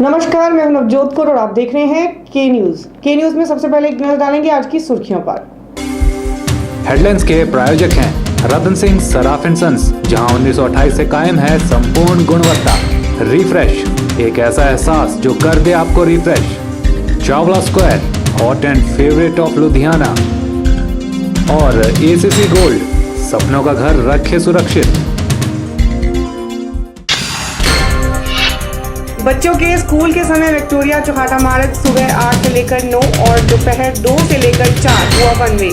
नमस्कार, मैं हूं नवजोत कौर और आप देख रहे हैं के न्यूज में सबसे पहले एक नजर डालेंगे आज की सुर्खियों पर। हेडलाइंस के प्रायोजक हैं रतन सिंह सराफ एंड सन्स, जहां 1928 से कायम है संपूर्ण गुणवत्ता। रिफ्रेश, एक ऐसा एहसास जो कर दे आपको refresh. Chawla square, hot and favourite of Ludhiana. और एसीसी गोल्ड, सपनों का घर रखे सुरक्षित। बच्चों के स्कूल के समय विक्टोरिया चौहाटा मार्ग सुबह 8 से लेकर 9 और दोपहर 2 से लेकर 4 हुआ वन वे।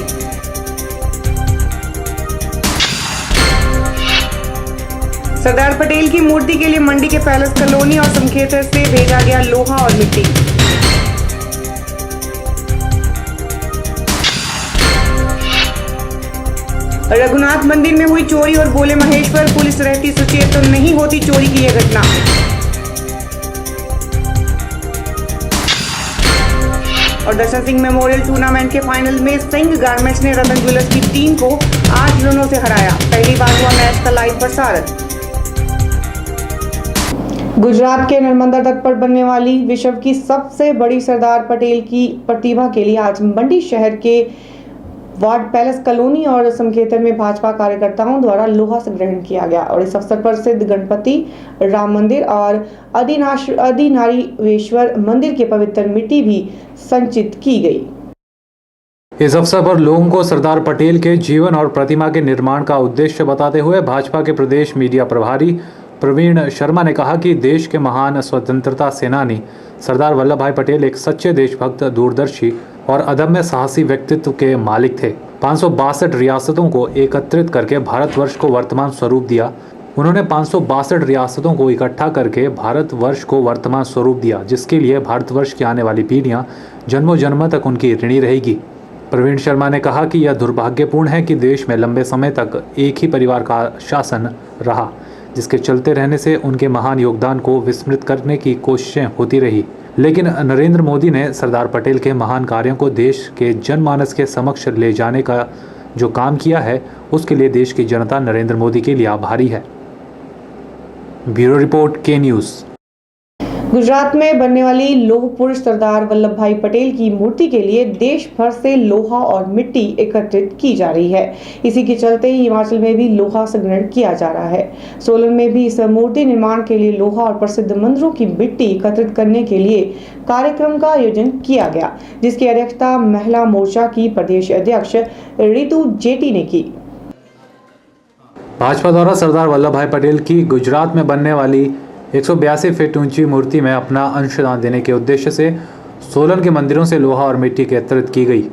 सरदार पटेल की मूर्ति के लिए मंडी के पैलेस कॉलोनी और समखेतर से भेजा गया लोहा और मिट्टी। रघुनाथ मंदिर में हुई चोरी और बोले महेश्वर, पुलिस रहती सचेत तो नहीं होती चोरी की यह घटना। और दर्शन सिंह मेमोरियल टूर्नामेंट के फाइनल में सिंह गारमेंट्स ने रतन ज्वेलर्स की टीम को 8 रनों से हराया। पहली बार हुआ मैच का लाइव प्रसारण। गुजरात के नर्मदा तट पर बनने वाली विश्व की सबसे बड़ी सरदार पटेल की प्रतिमा के लिए आज मंडी शहर के वार्ड पैलेस कॉलोनी और समखेतर में भाजपा कार्यकर्ताओं द्वारा लोहा संग्रहण किया गया और इस अवसर पर सिद्ध गणपति, राम मंदिर और अधिनारीश्वर मंदिर की पवित्र मिट्टी भी संचित की गई। इस अवसर पर लोगों को सरदार पटेल के जीवन और प्रतिमा के निर्माण का उद्देश्य बताते हुए भाजपा के प्रदेश मीडिया प्रभारी प्रवीण शर्मा ने कहा कि देश के महान स्वतंत्रता सेनानी सरदार वल्लभ भाई पटेल एक सच्चे देशभक्त, दूरदर्शी और अदम्य साहसी व्यक्तित्व के मालिक थे। 562 रियासतों को एकत्रित करके भारतवर्ष को वर्तमान स्वरूप दिया। उन्होंने 562 रियासतों को इकट्ठा करके भारतवर्ष को वर्तमान स्वरूप दिया, जिसके लिए भारतवर्ष की आने वाली पीढ़ियां जन्मों जन्म तक उनकी ऋणी रहेगी। प्रवीण शर्मा ने कहा कि यह दुर्भाग्यपूर्ण है कि देश में लंबे समय तक एक ही परिवार का शासन रहा, जिसके चलते रहने से उनके महान योगदान को विस्मृत करने की कोशिशें होती रही। लेकिन नरेंद्र मोदी ने सरदार पटेल के महान कार्यों को देश के जनमानस के समक्ष ले जाने का जो काम किया है, उसके लिए देश की जनता नरेंद्र मोदी के लिए आभारी है। ब्यूरो रिपोर्ट, के न्यूज़। गुजरात में बनने वाली लौह पुरुष सरदार वल्लभ भाई पटेल की मूर्ति के लिए देश भर से लोहा और मिट्टी एकत्रित की जा रही है। इसी के चलते ही हिमाचल में भी लोहा संग्रहण किया जा रहा है। सोलन में भी इस मूर्ति निर्माण के लिए लोहा और प्रसिद्ध मंदिरों की मिट्टी एकत्रित करने के लिए कार्यक्रम का आयोजन किया गया, जिसकी अध्यक्षता महिला मोर्चा की प्रदेश अध्यक्ष रितु जेटी ने की। भाजपा द्वारा सरदार वल्लभ भाई पटेल की गुजरात में बनने वाली 182 फीट ऊंची मूर्ति में अपना अंशदान देने के उद्देश्य से सोलन के मंदिरों से लोहा और मिट्टी एकत्रित की गई।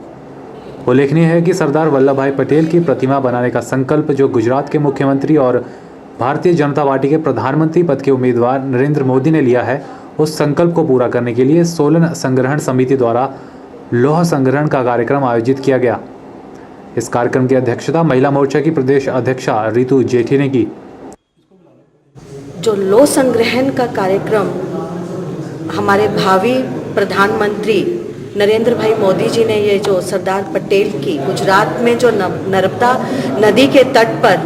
उल्लेखनीय है कि सरदार वल्लभ भाई पटेल की प्रतिमा बनाने का संकल्प जो गुजरात के मुख्यमंत्री और भारतीय जनता पार्टी के प्रधानमंत्री पद के उम्मीदवार नरेंद्र मोदी ने लिया है, उस संकल्प को पूरा करने के लिए सोलन संग्रहण समिति द्वारा लोहा संग्रहण का कार्यक्रम आयोजित किया गया। इस कार्यक्रम की अध्यक्षता महिला मोर्चा की प्रदेश अध्यक्षा रितु जेठी ने की। जो लोह संग्रहण का कार्यक्रम हमारे भावी प्रधानमंत्री नरेंद्र भाई मोदी जी ने ये जो सरदार पटेल की गुजरात में जो नर्मदा नदी के तट पर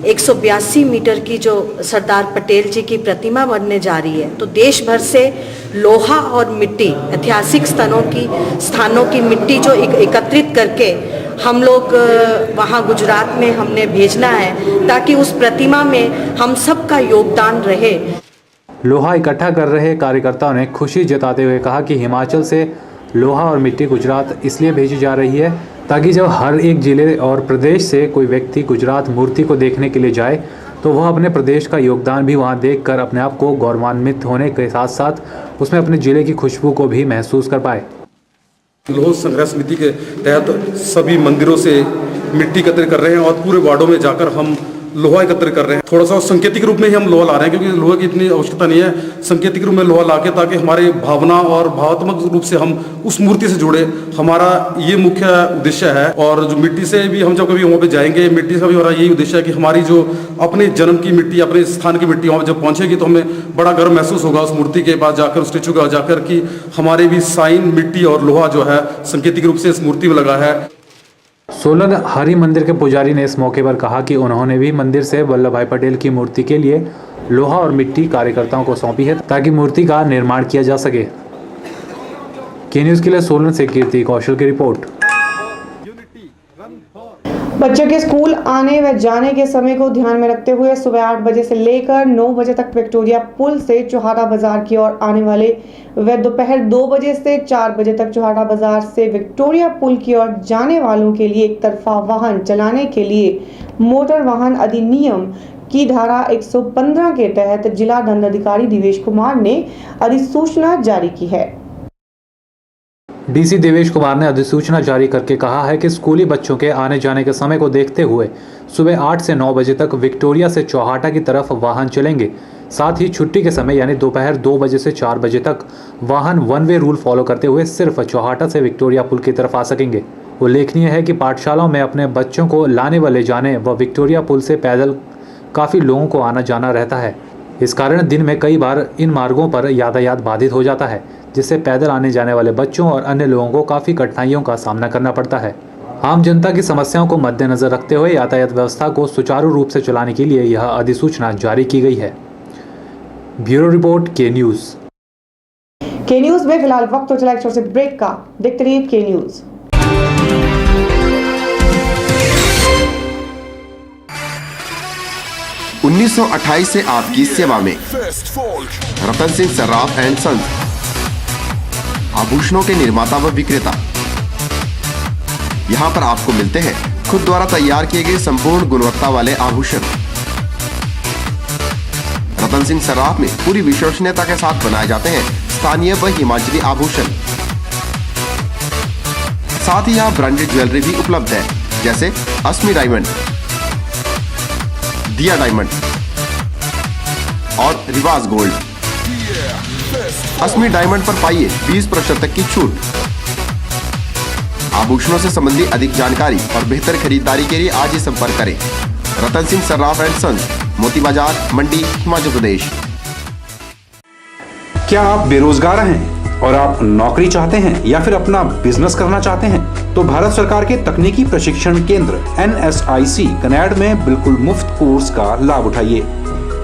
182 मीटर की जो सरदार पटेल जी की प्रतिमा बनने जा रही है, तो देश भर से लोहा और मिट्टी, ऐतिहासिक स्थानों की मिट्टी जो एकत्रित करके हम लोग वहाँ गुजरात में हमने भेजना है, ताकि उस प्रतिमा में हम सबका योगदान रहे। लोहा इकट्ठा कर रहे कार्यकर्ताओं ने खुशी जताते हुए कहा कि हिमाचल से लोहा और मिट्टी गुजरात इसलिए भेजी जा रही है ताकि जब हर एक जिले और प्रदेश से कोई व्यक्ति गुजरात मूर्ति को देखने के लिए जाए तो वह अपने प्रदेश का योगदान भी वहां देखकर अपने आप को गौरवान्वित होने के साथ साथ उसमें अपने जिले की खुशबू को भी महसूस कर पाए। लोह संग्रह समिति के तहत सभी मंदिरों से मिट्टी एकत्रित कर रहे हैं और पूरे वार्डों में जाकर हम लोहा एकत्रित कर रहे हैं। थोड़ा सा सांकेतिक रूप में ही हम लोहा ला रहे हैं, क्योंकि लोहे की इतनी आवश्यकता नहीं है। सांकेतिक रूप में लोहा लाके ताकि हमारी भावना और भावात्मक रूप से हम उस मूर्ति से जुड़े, हमारा ये मुख्य उद्देश्य है। और जो मिट्टी से भी हम जब कभी वहाँ पे जाएंगे, मिट्टी से भी हमारा यही उद्देश्य है कि हमारी जो अपने जन्म की मिट्टी, अपने स्थान की मिट्टी वहाँ जब पहुँचेगी तो हमें बड़ा गर्व महसूस होगा उस मूर्ति के पास जाकर, उस स्टेचू के पास जाकर कि हमारे भी साइन मिट्टी और लोहा जो है सांकेतिक रूप से इस मूर्ति में लगा है। सोलन हरि मंदिर के पुजारी ने इस मौके पर कहा कि उन्होंने भी मंदिर से वल्लभ भाई पटेल की मूर्ति के लिए लोहा और मिट्टी कार्यकर्ताओं को सौंपी है ताकि मूर्ति का निर्माण किया जा सके। के न्यूज़ के लिए सोलन से कीर्ति कौशल की रिपोर्ट। बच्चों के स्कूल आने व जाने के समय को ध्यान में रखते हुए सुबह 8 बजे से लेकर 9 बजे तक विक्टोरिया पुल से चौहाटा बाजार की ओर आने वाले व दोपहर 2 बजे से 4 बजे तक चौहाटा बाजार से विक्टोरिया पुल की ओर जाने वालों के लिए एक तरफा वाहन चलाने के लिए मोटर वाहन अधिनियम की धारा 115 के तहत जिला दंडाधिकारी देवेश कुमार ने अधिसूचना जारी की है। डीसी देवेश कुमार ने अधिसूचना जारी करके कहा है कि स्कूली बच्चों के आने जाने के समय को देखते हुए सुबह 8 से 9 बजे तक विक्टोरिया से चौहाटा की तरफ वाहन चलेंगे। साथ ही छुट्टी के समय यानी दोपहर 2 बजे से 4 बजे तक वाहन वन वे रूल फॉलो करते हुए सिर्फ चौहाटा से विक्टोरिया पुल की तरफ आ सकेंगे। उल्लेखनीय है कि पाठशालाओं में अपने बच्चों को लाने व ले जाने व विक्टोरिया पुल से पैदल काफ़ी लोगों को आना जाना रहता है। इस कारण दिन में कई बार इन मार्गों पर यातायात बाधित हो जाता है, जिससे पैदल आने जाने वाले बच्चों और अन्य लोगों को काफ़ी कठिनाइयों का सामना करना पड़ता है। आम जनता की समस्याओं को मद्देनजर रखते हुए यातायात व्यवस्था को सुचारू रूप से चलाने के लिए यह अधिसूचना जारी की गई है। ब्यूरो रिपोर्ट के न्यूज़। के न्यूज़ में फिलहाल वक्त हो चला एक छोटे से ब्रेक का। देखते रहिए के न्यूज़। उन्नीस 1928 से आपकी सेवा में रतन सिंह सर्राफ एंड सन्स, आभूषणों के निर्माता व विक्रेता। यहाँ पर आपको मिलते हैं खुद द्वारा तैयार किए गए संपूर्ण गुणवत्ता वाले आभूषण। रतन सिंह सर्राफ में पूरी विश्वसनीयता के साथ बनाए जाते हैं स्थानीय व हिमाचली आभूषण। साथ ही यहाँ ब्रांडेड ज्वेलरी भी उपलब्ध है, जैसे अस्मी डायमंड, दिया डायमंड और रिवाज गोल्ड। अस्मी डायमंड पर पाइए 20% तक की छूट। आभूषणों से संबंधित अधिक जानकारी और बेहतर खरीदारी के लिए आज ही संपर्क करें। रतन सिंह सर्राफ एंड सन्स, मोती बाजार, मंडी, हिमाचल प्रदेश। क्या आप बेरोजगार हैं और आप नौकरी चाहते हैं या फिर अपना बिजनेस करना चाहते हैं, तो भारत सरकार के तकनीकी प्रशिक्षण केंद्र NSIC कनैड में बिल्कुल मुफ्त कोर्स का लाभ उठाइए।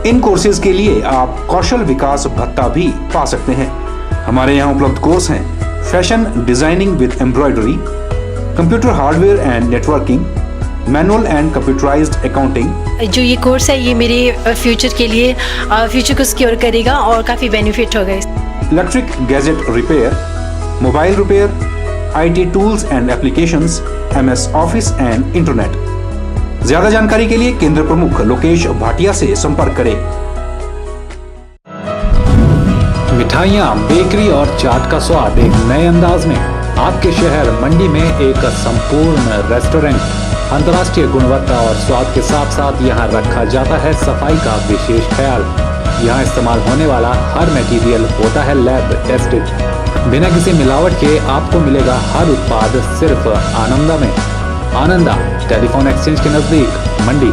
इन कोर्सेज के लिए आप कौशल विकास भत्ता भी पा सकते हैं। हमारे यहाँ उपलब्ध कोर्स हैं fashion designing with embroidery, computer hardware and networking, manual and computerised accounting. जो ये कोर्स है ये मेरे फ्यूचर के लिए फ्यूचर को सिक्योर करेगा और काफ़ी बेनिफिट होगा। Electric gadget repair, mobile repair, IT tools and applications, MS office and internet. ज्यादा जानकारी के लिए केंद्र प्रमुख लोकेश भाटिया से संपर्क करें। मिठाइयाँ, बेकरी और चाट का स्वाद एक नए अंदाज में आपके शहर मंडी में एक संपूर्ण रेस्टोरेंट। अंतर्राष्ट्रीय गुणवत्ता और स्वाद के साथ साथ यहाँ रखा जाता है सफाई का विशेष ख्याल। यहाँ इस्तेमाल होने वाला हर मटेरियल होता है लैब टेस्टेड। बिना किसी मिलावट के आपको मिलेगा हर उत्पाद सिर्फ आनंदा में। आनंदा टेलीफोन एक्सचेंज के नजदीक, मंडी।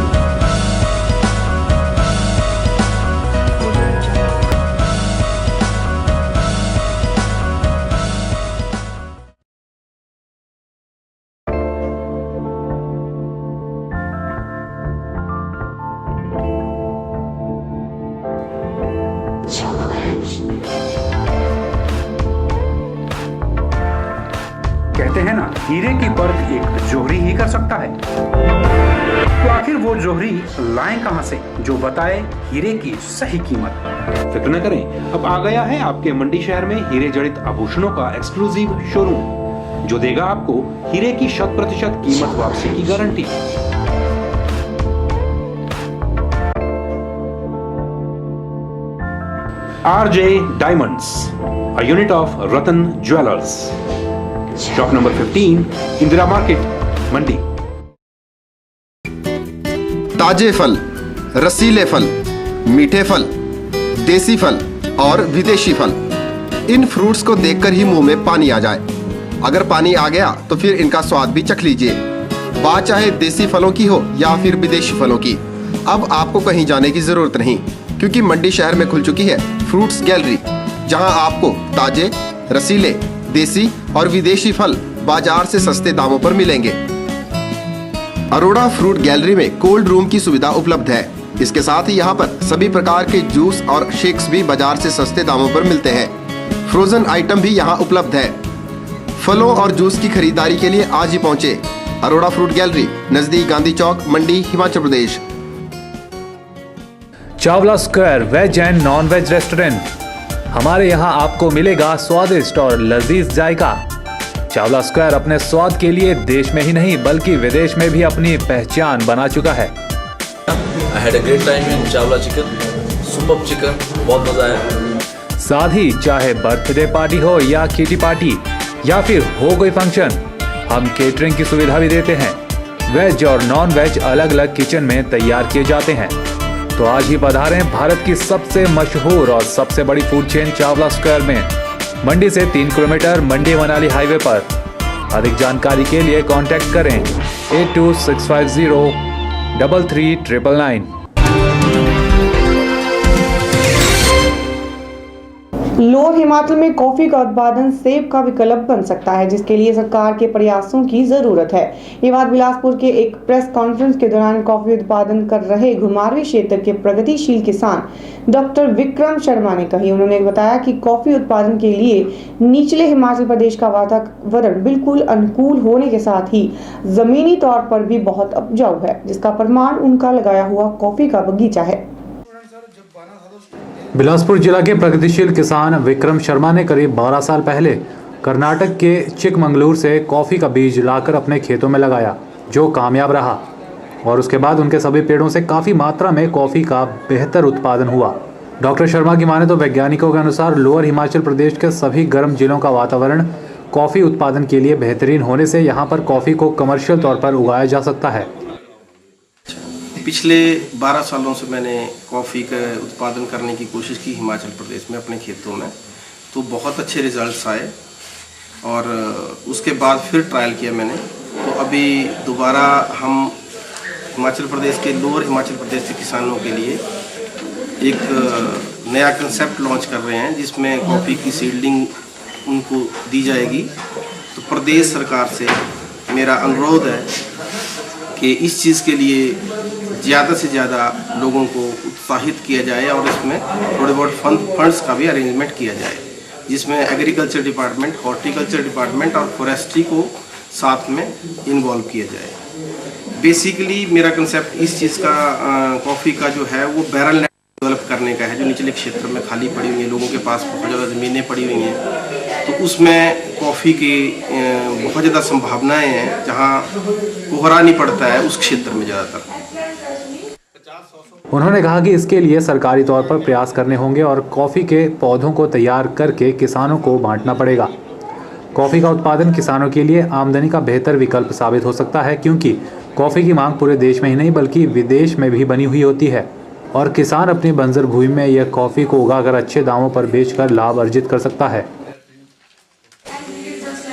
कहते हैं ना, हीरे की परख एक जोहरी ही कर सकता है। तो आखिर वो जोहरी लाएं कहां से जो बताए हीरे की सही कीमत। फिक्र न करें, अब आ गया है आपके मंडी शहर में हीरे जड़ित आभूषणों का एक्सक्लूसिव शोरूम, जो देगा आपको हीरे की 100% कीमत वापसी की गारंटी। RJ Diamonds, a unit of Ratan Jewelers. Shop number 15, Indira market, Mandi. ताजे फल, रसीले फल, मीठे फल, देसी फल और विदेशी फल, इन फ्रूट्स को देखकर ही मुंह में पानी आ जाए। अगर पानी आ गया तो फिर इनका स्वाद भी चख लीजिए। बात चाहे देसी फलों की हो या फिर विदेशी फलों की, अब आपको कहीं जाने की जरूरत नहीं, क्योंकि मंडी शहर में खुल चुकी है फ्रूट्स गैलरी, जहां आपको ताजे, रसीले, देसी और विदेशी फल बाजार से सस्ते दामों पर मिलेंगे। अरोड़ा फ्रूट गैलरी में कोल्ड रूम की सुविधा उपलब्ध है, इसके साथ ही यहाँ पर सभी प्रकार के जूस और शेक्स भी बाजार से सस्ते दामों पर मिलते हैं। फ्रोजन आइटम भी यहाँ उपलब्ध है। फलों और जूस की खरीदारी के लिए आज ही पहुँचे अरोड़ा फ्रूट गैलरी, नजदीक Gandhi Chowk, Mandi, Himachal Pradesh. Chawla square veg and non veg restaurant. हमारे यहाँ आपको मिलेगा स्वादिष्ट और लजीज जायका। चावला स्क्वायर अपने स्वाद के लिए देश में ही नहीं बल्कि विदेश में भी अपनी पहचान बना चुका है। I had a great time in Chawla chicken, super chicken, बहुत मजा आया। साथ ही चाहे बर्थडे पार्टी हो या किटी पार्टी या फिर हो कोई फंक्शन, हम केटरिंग की सुविधा भी देते हैं। वेज और नॉन वेज अलग अलग किचन में तैयार किए जाते हैं। तो आज ही पधारें भारत की सबसे मशहूर और सबसे बड़ी फूड चेन चावला स्क्वायर में, मंडी से 3 किलोमीटर, मंडी मनाली हाईवे पर। अधिक जानकारी के लिए कांटेक्ट करें 8265033999। लोअर हिमाचल में कॉफी का उत्पादन सेब का विकल्प बन सकता है, जिसके लिए सरकार के प्रयासों की जरूरत है। ये बात बिलासपुर के एक प्रेस कॉन्फ्रेंस के दौरान कॉफी उत्पादन कर रहे घुमारवीं क्षेत्र के प्रगतिशील किसान डॉक्टर विक्रम शर्मा ने कही। उन्होंने बताया कि कॉफी उत्पादन के लिए निचले हिमाचल प्रदेश का वातावरण बिल्कुल अनुकूल होने के साथ ही जमीनी तौर पर भी बहुत उपजाऊ है, जिसका प्रमाण उनका लगाया हुआ कॉफी का बगीचा है। बिलासपुर जिला के प्रगतिशील किसान विक्रम शर्मा ने करीब 12 साल पहले कर्नाटक के चिकमंगलूर से कॉफ़ी का बीज लाकर अपने खेतों में लगाया, जो कामयाब रहा और उसके बाद उनके सभी पेड़ों से काफ़ी मात्रा में कॉफ़ी का बेहतर उत्पादन हुआ। डॉक्टर शर्मा की माने तो वैज्ञानिकों के अनुसार लोअर हिमाचल प्रदेश के सभी गर्म जिलों का वातावरण कॉफ़ी उत्पादन के लिए बेहतरीन होने से यहाँ पर कॉफ़ी को कमर्शियल तौर पर उगाया जा सकता है। पिछले 12 सालों से मैंने कॉफ़ी का उत्पादन करने की कोशिश की हिमाचल प्रदेश में अपने खेतों में, तो बहुत अच्छे रिजल्ट्स आए और उसके बाद फिर ट्रायल किया मैंने। तो अभी दोबारा हम हिमाचल प्रदेश के लोअर हिमाचल प्रदेश के किसानों के लिए एक नया कंसेप्ट लॉन्च कर रहे हैं, जिसमें कॉफ़ी की सीडलिंग उनको दी जाएगी। तो प्रदेश सरकार से मेरा अनुरोध है कि इस चीज़ के लिए ज़्यादा से ज़्यादा लोगों को उत्साहित किया जाए और इसमें थोड़े बहुत फंड्स का भी अरेंजमेंट किया जाए, जिसमें एग्रीकल्चर डिपार्टमेंट, हॉर्टिकल्चर डिपार्टमेंट और फॉरेस्ट्री को साथ में इन्वॉल्व किया जाए। बेसिकली मेरा कंसेप्ट इस चीज़ का कॉफ़ी का जो है वो बैरल लैंड डेवलप करने का है, जो निचले क्षेत्र में खाली पड़ी हुई है, लोगों के पास बहुत ज़्यादा ज़मीनें पड़ी हुई हैं, तो उसमें कॉफ़ी की बहुत ज़्यादा संभावनाएं हैं, जहाँ कोहरा नहीं पड़ता है उस क्षेत्र में ज़्यादातर। उन्होंने कहा कि इसके लिए सरकारी तौर पर प्रयास करने होंगे और कॉफ़ी के पौधों को तैयार करके किसानों को बांटना पड़ेगा। कॉफ़ी का उत्पादन किसानों के लिए आमदनी का बेहतर विकल्प साबित हो सकता है, क्योंकि कॉफ़ी की मांग पूरे देश में ही नहीं बल्कि विदेश में भी बनी हुई होती है और किसान अपनी बंजर भूमि में यह कॉफ़ी को उगाकर अच्छे दामों पर बेचकर लाभ अर्जित कर सकता है।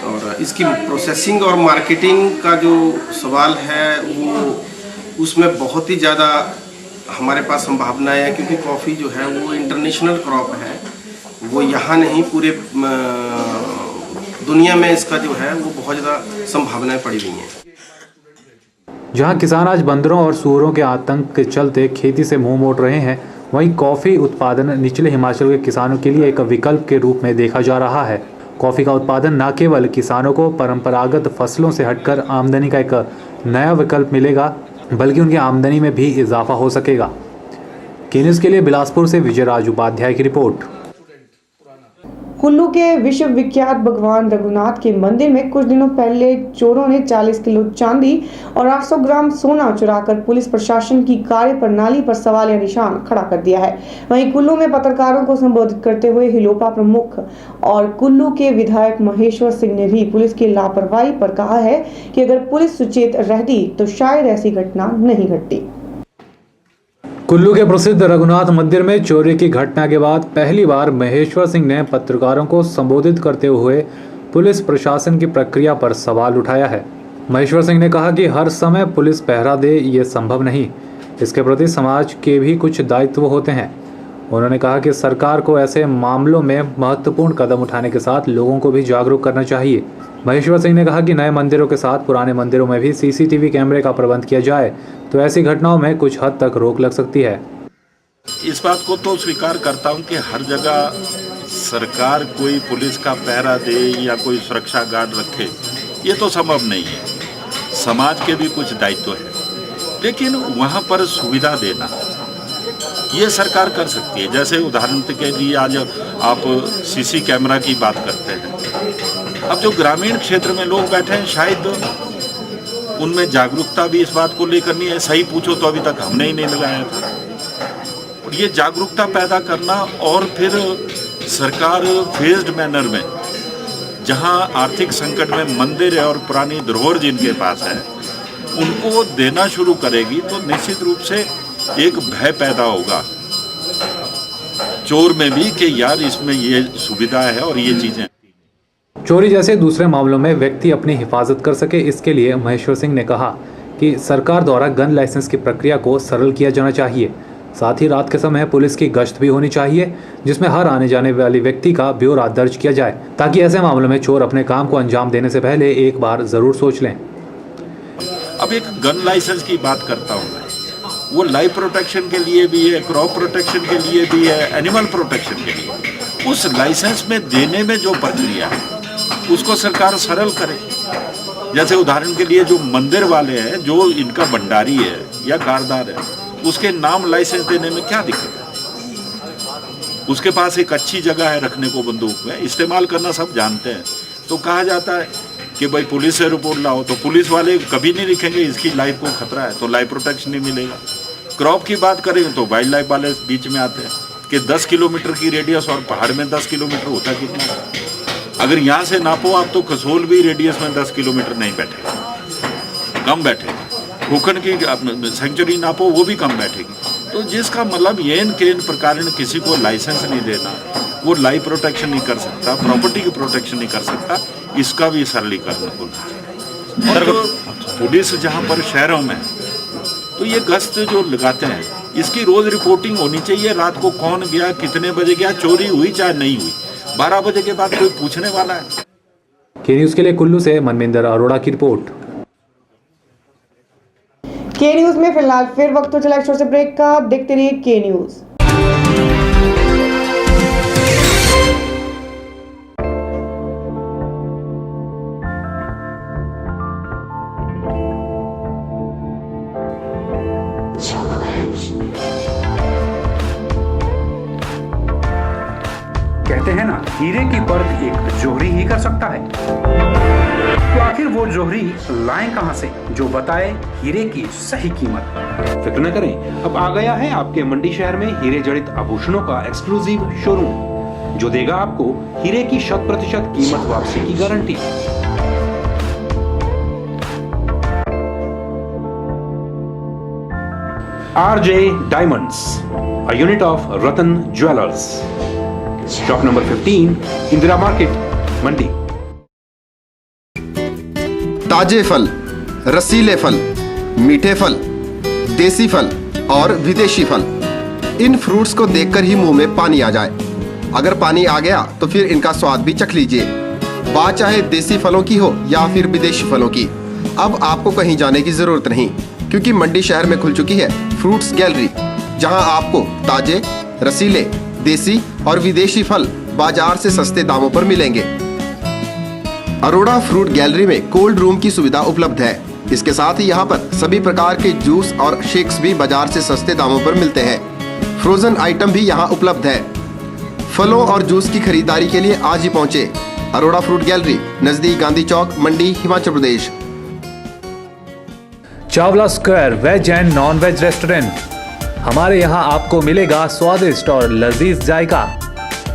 और इसकी प्रोसेसिंग और मार्केटिंग का जो सवाल है वो उसमें बहुत ही ज़्यादा हमारे पास संभावनाएं है, क्योंकि कॉफ़ी जो है वो इंटरनेशनल क्रॉप है, वो यहाँ नहीं पूरे दुनिया में इसका जो है वो बहुत ज़्यादा संभावनाएं पड़ी हुई हैं। जहां किसान आज बंदरों और सूअरों के आतंक के चलते खेती से मुंह मोड़ रहे हैं, वहीं कॉफ़ी उत्पादन निचले हिमाचल के किसानों के लिए एक विकल्प के रूप में देखा जा रहा है। कॉफ़ी का उत्पादन न केवल किसानों को परंपरागत फसलों से हटकर आमदनी का एक नया विकल्प मिलेगा, बल्कि उनकी आमदनी में भी इजाफा हो सकेगा। केन्यूज़ के लिए बिलासपुर से विजयराज उपाध्याय की रिपोर्ट। कुल्लू के विश्व विख्यात भगवान रघुनाथ के मंदिर में कुछ दिनों पहले चोरों ने 40 किलो चांदी और 800 ग्राम सोना चुराकर पुलिस प्रशासन की कार्य प्रणाली पर सवालिया निशान खड़ा कर दिया है। वहीं कुल्लू में पत्रकारों को संबोधित करते हुए हिलोपा प्रमुख और कुल्लू के विधायक महेश्वर सिंह ने भी पुलिस की लापरवाही पर कहा है कि अगर पुलिस सुचेत रहती तो शायद ऐसी घटना नहीं घटती। कुल्लू के प्रसिद्ध रघुनाथ मंदिर में चोरी की घटना के बाद पहली बार महेश्वर सिंह ने पत्रकारों को संबोधित करते हुए पुलिस प्रशासन की प्रक्रिया पर सवाल उठाया है। महेश्वर सिंह ने कहा कि हर समय पुलिस पहरा दे ये संभव नहीं, इसके प्रति समाज के भी कुछ दायित्व होते हैं। उन्होंने कहा कि सरकार को ऐसे मामलों में महत्वपूर्ण कदम उठाने के साथ लोगों को भी जागरूक करना चाहिए। महेश्वर सिंह ने कहा कि नए मंदिरों के साथ पुराने मंदिरों में भी सीसीटीवी कैमरे का प्रबंध किया जाए तो ऐसी घटनाओं में कुछ हद तक रोक लग सकती है। इस बात को तो स्वीकार करता हूं कि हर जगह सरकार कोई पुलिस का पहरा दे या कोई सुरक्षा गार्ड रखे, ये तो संभव नहीं है। समाज के भी कुछ दायित्व है, लेकिन वहाँ पर सुविधा देना ये सरकार कर सकती है। जैसे उदाहरण के लिए आज आप सीसी कैमरा की बात करते हैं। अब जो ग्रामीण क्षेत्र में लोग बैठे हैं, शायद उनमें जागरूकता भी इस बात को लेकर नहीं है। सही पूछो तो अभी तक हमने ही नहीं लगाया था। और ये जागरूकता पैदा करना और फिर सरकार फेज्ड मैनर में, जहां आर्थिक संकट में मंदिर है और पुरानी धरोहर जिनके पास है उनको देना शुरू करेगी तो निश्चित रूप से एक भय पैदा होगा चोर में भी कि यार इसमें ये सुविधा है और ये चीजें। चोरी जैसे दूसरे मामलों में व्यक्ति अपनी हिफाजत कर सके, इसके लिए महेश्वर सिंह ने कहा कि सरकार द्वारा गन लाइसेंस की प्रक्रिया को सरल किया जाना चाहिए। साथ ही रात के समय पुलिस की गश्त भी होनी चाहिए, जिसमें हर आने जाने वाले व्यक्ति का ब्यौरा दर्ज किया जाए, ताकि ऐसे मामलों में चोर अपने काम को अंजाम देने से पहले एक बार जरूर सोच लें। अब एक गन लाइसेंस की बात करता हूँ मैं, वो लाइफ प्रोटेक्शन के लिए भी है, क्रॉप प्रोटेक्शन के लिए भी है, एनिमल प्रोटेक्शन के लिए। उस लाइसेंस में देने में जो प्रक्रिया है उसको सरकार सरल करे। जैसे उदाहरण के लिए जो मंदिर वाले हैं, जो इनका भंडारी है या कारदार है, उसके नाम लाइसेंस देने में क्या दिक्कत है? उसके पास एक अच्छी जगह है रखने को बंदूक में, इस्तेमाल करना सब जानते हैं। तो कहा जाता है कि भाई पुलिस से रिपोर्ट लाओ, तो पुलिस वाले कभी नहीं लिखेंगे इसकी लाइफ को खतरा है, तो लाइफ प्रोटेक्शन नहीं मिलेगा। क्रॉप की बात करें तो वाइल्ड लाइफ वाले बीच में आते हैं कि 10 किलोमीटर की रेडियस और पहाड़ में 10 किलोमीटर होता कितना है। अगर यहाँ से नापो आप तो कसोल भी रेडियस में 10 किलोमीटर नहीं बैठेगा, कम बैठेगा। खोखन की सेंचुरी नापो वो भी कम बैठेगी। तो जिसका मतलब ये के प्रकार किसी को लाइसेंस नहीं देना, वो लाइफ प्रोटेक्शन नहीं कर सकता, प्रॉपर्टी की प्रोटेक्शन नहीं कर सकता, इसका भी सरलीकरण होना। और जो पुलिस जहाँ पर शहरों में तो ये गश्त जो लगाते हैं इसकी रोज रिपोर्टिंग होनी चाहिए। रात को कौन गया, कितने बजे गया, चोरी हुई चाहे नहीं हुई, 12 बजे के बाद कोई पूछने वाला है? के न्यूज़ के लिए कुल्लू से मनविंदर अरोड़ा की रिपोर्ट। के न्यूज में फिलहाल फिर वक्त तो चला छोटे से ब्रेक का। देखते रहिए के न्यूज। कहते हैं ना, हीरे की परख एक जोहरी ही कर सकता है। तो आखिर वो जोहरी लाएं कहां से जो बताए हीरे की सही कीमत? फिक्र न करें, अब आ गया है आपके मंडी शहर में हीरे जड़ित आभूषणों का एक्सक्लूसिव शोरूम, जो देगा आपको हीरे की 100% कीमत वापसी की गारंटी। RJ Diamonds, a unit of Ratan Jewelers. Shop number 15, Indira market, Mandi. ताजे फल, रसीले फल, मीठे फल, देसी फल और विदेशी फल, इन फ्रूट्स को देखकर ही मुंह में पानी आ जाए। अगर पानी आ गया तो फिर इनका स्वाद भी चख लीजिए। बात चाहे देसी फलों की हो या फिर विदेशी फलों की, अब आपको कहीं जाने की जरूरत नहीं, क्योंकि मंडी शहर में खुल चुकी है फ्रूट्स गैलरी, जहां आपको ताजे, रसीले, देसी और विदेशी फल बाजार से सस्ते दामों पर मिलेंगे। अरोड़ा फ्रूट गैलरी में कोल्ड रूम की सुविधा उपलब्ध है। इसके साथ ही यहाँ पर सभी प्रकार के जूस और शेक्स भी बाजार से सस्ते दामों पर मिलते हैं। फ्रोजन आइटम भी यहाँ उपलब्ध है। फलों और जूस की खरीदारी के लिए आज ही पहुँचे अरोड़ा फ्रूट गैलरी, नजदीक Gandhi Chowk, Mandi, Himachal Pradesh. Chawla square veg and non veg restaurant. हमारे यहाँ आपको मिलेगा स्वादिष्ट और लजीज जायका।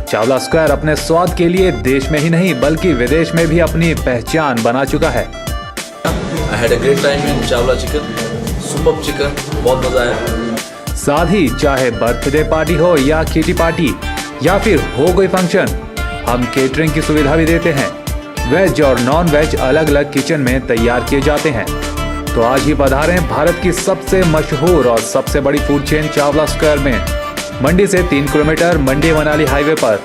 चावला स्क्वायर अपने स्वाद के लिए देश में ही नहीं बल्कि विदेश में भी अपनी पहचान बना चुका है। I had a great time in Chawla chicken, superb chicken, बहुत मजा आया। साथ ही चाहे बर्थडे पार्टी हो या किटी पार्टी या फिर हो कोई फंक्शन, हम केटरिंग की सुविधा भी देते हैं। वेज और नॉन वेज अलग अलग किचन में तैयार किए जाते हैं। तो आज ही पधारें भारत की सबसे मशहूर और सबसे बड़ी फूड चेन चावला स्क्वायर में। मंडी से 3 किलोमीटर मंडी मनाली हाईवे पर।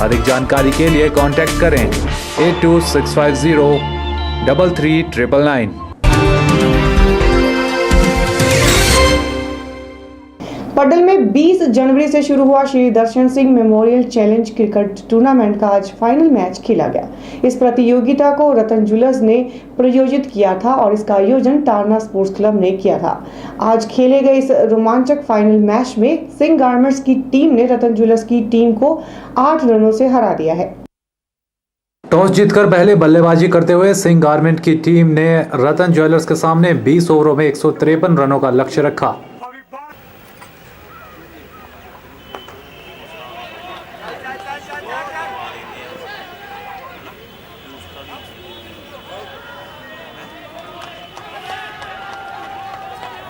अधिक जानकारी के लिए कांटेक्ट करें 8265033999। पडल में 20 जनवरी से शुरू हुआ Shri Darshan Singh memorial challenge cricket tournament का आज फाइनल मैच खेला गया। इस प्रतियोगिता को रतन ज्वेलर्स ने प्रायोजित किया था और इसका आयोजन टारना स्पोर्ट्स क्लब ने किया था। आज खेले गए इस रोमांचक फाइनल मैच में सिंह गारमेंट्स की टीम ने रतन ज्वेलर्स की टीम को 8 रनों से हरा दिया है। टॉस जीतकर पहले बल्लेबाजी करते हुए सिंह गारमेंट की टीम ने रतन ज्वेलर्स के सामने 20 ओवरों में 153 रनों का लक्ष्य रखा।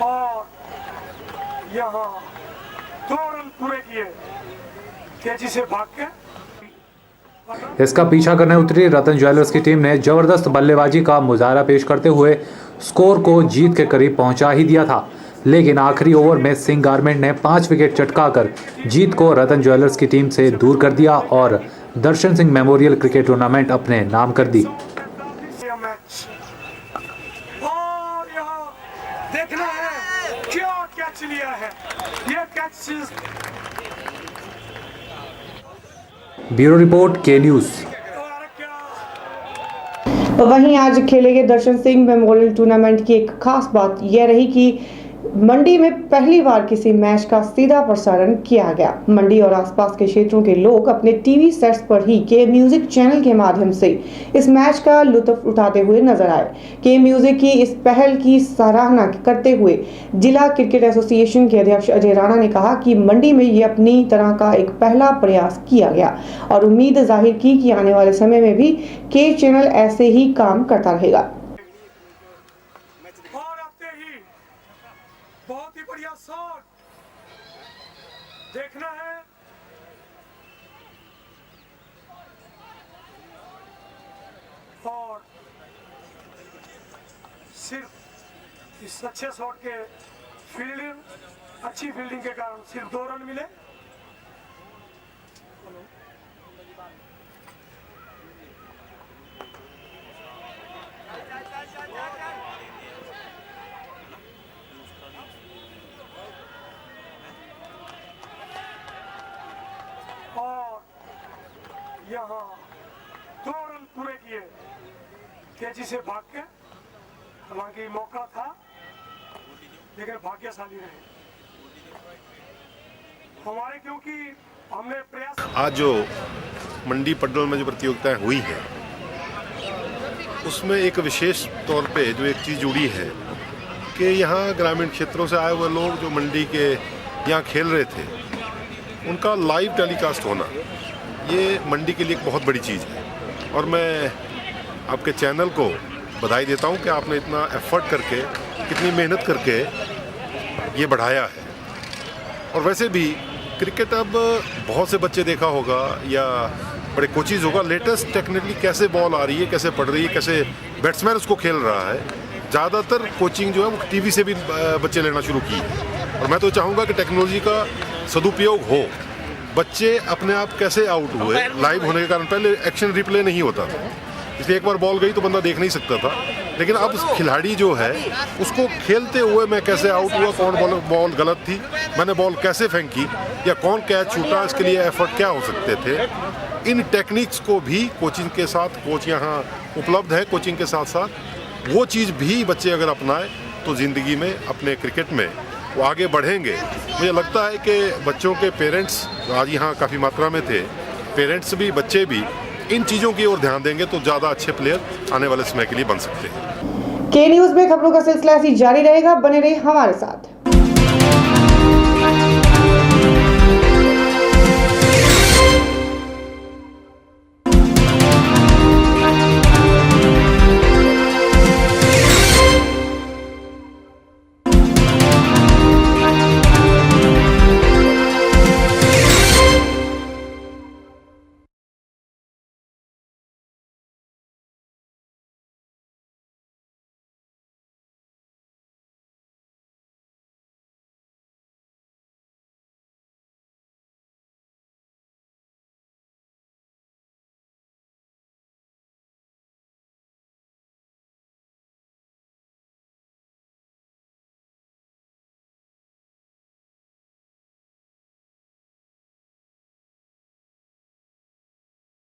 और यहाँ 2 रन पूरे किए तेजी से भाग के। इसका पीछा करने उतरी रतन ज्वेलर्स की टीम ने जबरदस्त बल्लेबाजी का मुजाहरा पेश करते हुए स्कोर को जीत के करीब पहुंचा ही दिया था, लेकिन आखिरी ओवर में सिंह गारमेंट ने 5 विकेट चटकाकर जीत को रतन ज्वेलर्स की टीम से दूर कर दिया और दर्शन सिंह मेमोरियल क्रिकेट टूर्नामेंट अपने नाम कर दी। देखना है क्या कैच लिया है, ये कैच। ब्यूरो रिपोर्ट के न्यूज़। वहीं आज खेले गए दर्शन सिंह मेमोरियल टूर्नामेंट की एक खास बात यह रही कि मंडी में पहली बार किसी मैच का सीधा प्रसारण किया गया। मंडी और आसपास के क्षेत्रों के लोग अपने टीवी सेट्स पर ही के म्यूजिक चैनल के माध्यम से इस मैच का लुत्फ उठाते हुए नजर आए। के म्यूजिक की इस पहल की सराहना करते हुए जिला क्रिकेट एसोसिएशन के अध्यक्ष अजय राणा ने कहा कि मंडी में ये अपनी तरह का एक पहला प्रयास किया गया और उम्मीद जाहिर की कि आने वाले समय में भी के चैनल ऐसे ही काम करता रहेगा। बहुत ही बढ़िया शॉट, देखना है और सिर्फ इस अच्छे शॉट के अच्छी फील्डिंग के कारण सिर्फ 2 रन मिले। और यहाँ 2 रन पूरे किए तेजी से भाग के। हालांकि मौका था लेकिन भाग्यशाली रहे हमारे, क्योंकि हमने प्रयास। आज जो मंडी पड्डल में जो प्रतियोगिताएं हुई हैं उसमें एक विशेष तौर पे जो एक चीज़ जुड़ी है कि यहाँ ग्रामीण क्षेत्रों से आए हुए लोग जो मंडी के यहाँ खेल रहे थे उनका लाइव टेलीकास्ट होना ये मंडी के लिए एक बहुत बड़ी चीज़ है। और मैं आपके चैनल को बधाई देता हूँ कि आपने इतना एफर्ट करके, इतनी मेहनत करके ये बढ़ाया है। और वैसे भी क्रिकेट अब बहुत से बच्चे देखा होगा या बड़े कोचिज़ होगा, लेटेस्ट टेक्निकली कैसे बॉल आ रही है, कैसे पड़ रही है, कैसे बैट्समैन उसको खेल रहा है। ज़्यादातर कोचिंग जो है वो टीवी से भी बच्चे लेना शुरू की है। और मैं तो चाहूँगा कि टेक्नोलॉजी का सदुपयोग हो। बच्चे अपने आप कैसे आउट हुए लाइव होने के कारण, पहले एक्शन रिप्ले नहीं होता था, इसलिए एक बार बॉल गई तो बंदा देख नहीं सकता था। लेकिन अब खिलाड़ी जो है उसको खेलते हुए मैं कैसे आउट हुआ, कौन बॉल गलत थी, मैंने बॉल कैसे फेंकी या कौन कैच छूटा, इसके लिए एफर्ट क्या हो सकते थे। इन टेक्निक्स को भी कोचिंग के साथ, कोच यहाँ उपलब्ध है, कोचिंग के साथ साथ वो चीज़ भी बच्चे अगर अपनाएं तो ज़िंदगी में अपने क्रिकेट में वो आगे बढ़ेंगे। मुझे लगता है कि बच्चों के पेरेंट्स आज यहाँ काफ़ी मात्रा में थे, पेरेंट्स भी बच्चे भी इन चीज़ों की ओर ध्यान देंगे तो ज़्यादा अच्छे प्लेयर आने वाले समय के लिए बन सकते हैं। के न्यूज़ में खबरों का सिलसिला ऐसी जारी रहेगा, बने रहिए हमारे साथ।